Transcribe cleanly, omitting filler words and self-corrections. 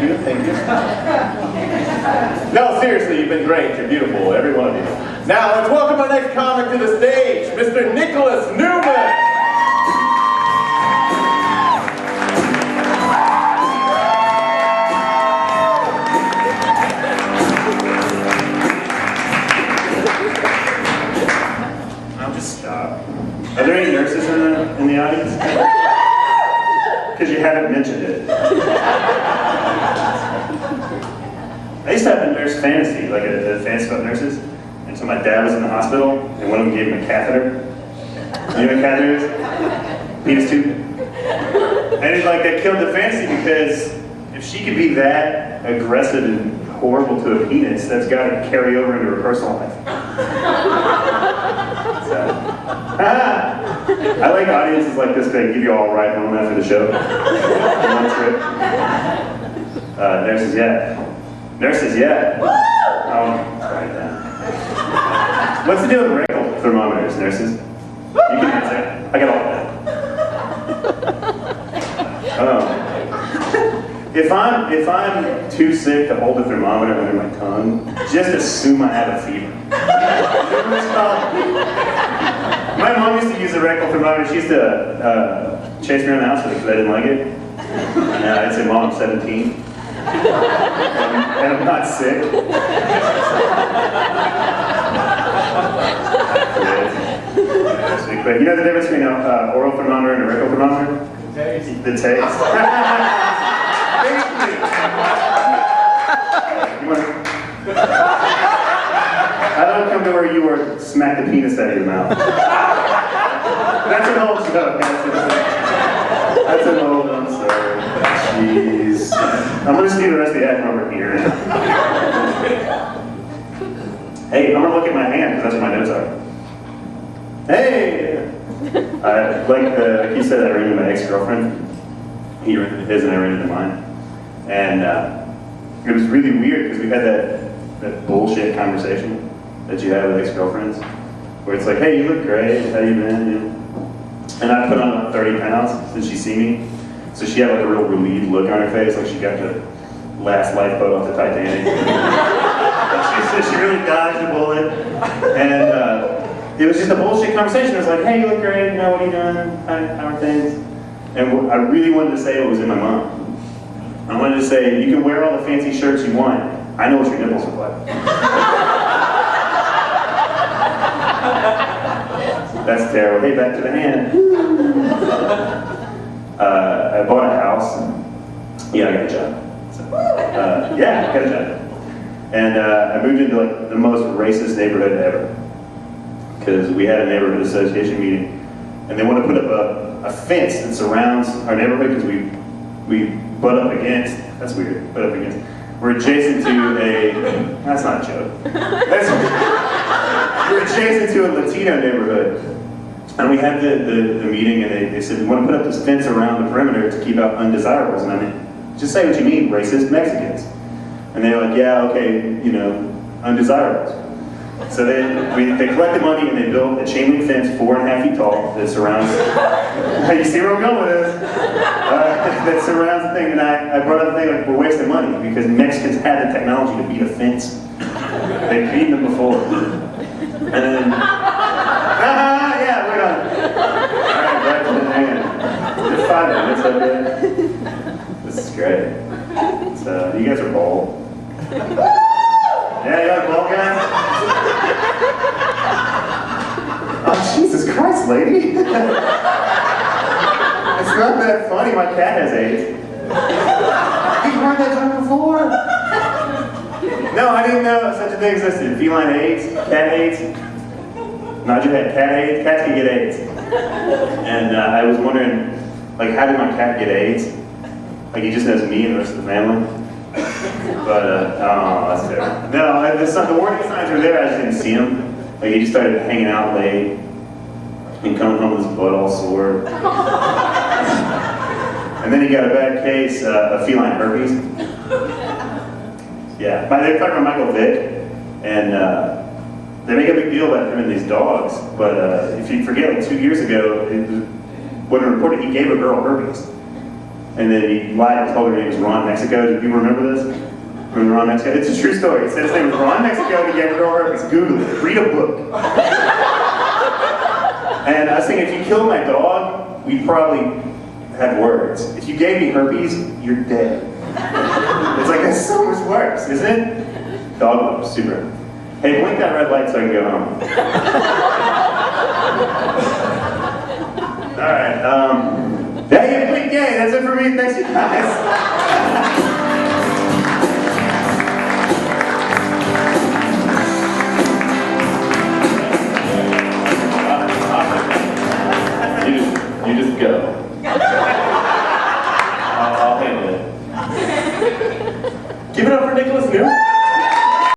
you, thank you. No, seriously, you've been great. You're beautiful, every one of you. Now, let's welcome our next comic to the stage, Mr. Nicholas Newman. I'll just stop. Are there any nurses in the audience? Because you haven't mentioned it. I used to have a nurse fantasy, like a fantasy about nurses. And so my dad was in the hospital, and one of them gave him a catheter. You know what a catheter is? Penis tube. And it's like, that killed the fantasy because if she could be that aggressive and horrible to a penis, that's got to carry over into her personal life. So, I like audiences like this that give you all a ride home after the show. One trip. Nurses, yeah. Nurses, yeah. Right now. What's the deal with rectal thermometers, nurses? You can answer. I got all that. If I'm too sick to hold a thermometer under my tongue, just assume I have a fever. My mom used to use a rectal thermometer. She used to chase me around the house with it because I didn't like it. And I'd say, Mom, I'm 17. And I'm not sick. You know the difference between an oral thermometer and a rectal thermometer? The taste. The taste. I don't come to where you were smack the penis out of your mouth. That's an old joke. That's an old, I'm sorry. Jeez. I'm gonna just do the rest of the act over here. Hey, I'm gonna look at my hand because that's where my notes are. Hey! Like you said, I ran into my ex-girlfriend. He ran into his and I ran into mine. And it was really weird because we had that bullshit conversation that you have with ex-girlfriends, where it's like, hey, you look great, how you been? You know? And I put on about 30 pounds since she see me. So she had like a real relieved look on her face, like she got the last lifeboat off the Titanic. She really dodged the bullet. And it was just a bullshit conversation. It was like, hey, you look great, you know, what are you doing? How are things? And I really wanted to say what was in my mind. I wanted to say, you can wear all the fancy shirts you want. I know what your nipples look like. That's terrible. Hey, back to the hand. I bought a house. Yeah, I got a job. So, yeah, I got a job. And I moved into like the most racist neighborhood ever. Because we had a neighborhood association meeting. And they want to put up a fence that surrounds our neighborhood because we butt up against, that's weird, butt up against. We're adjacent to that's not a joke. We're adjacent to a Latino neighborhood. And we had the meeting and they said, we want to put up this fence around the perimeter to keep out undesirables. And I mean, just say what you mean, racist Mexicans. And they were like, yeah, okay, you know, undesirables. So they collected money and they built a chain link fence 4.5 feet tall that surrounds, you see where I'm going with this? That surrounds the thing, and I brought up the thing like, we're wasting money because Mexicans had the technology to beat a fence. They've beaten them before. And then, yeah, we're done. Alright, back to the hand. Just 5 minutes of it. This is great. So, you guys are bold. Yeah, you like bald guys? Oh, Jesus Christ, lady. It's not that funny, my cat has AIDS. You've heard that joke before? No, I didn't know such a thing existed. Feline AIDS, cat AIDS. Nod your head, cat AIDS, cats can get AIDS. And I was wondering, like, how did my cat get AIDS? Like, he just knows me and the rest of the family. But, oh, that's terrible. No, the warning signs were there, I just didn't see them. Like, he just started hanging out late and coming home with his butt all sore. And then he got a bad case of feline herpes. Yeah, they were talking about Michael Vick, and they make a big deal about him and these dogs, but if you forget, like 2 years ago, when it reported he gave a girl herpes. And then he lied and told her name was Ron Mexico. Do you remember this? Remember Ron Mexico? It's a true story. He said his name was Ron Mexico, and he gave a girl herpes. Google it. Read a book. And I was thinking, if you kill my dog, we'd probably have words. If you gave me herpes, you're dead. It's like, that's so much worse, isn't it? Dog love, super. Hey, blink that red light so I can go home. All right, yeah, you blink gay. That's it for me. Thanks, you guys.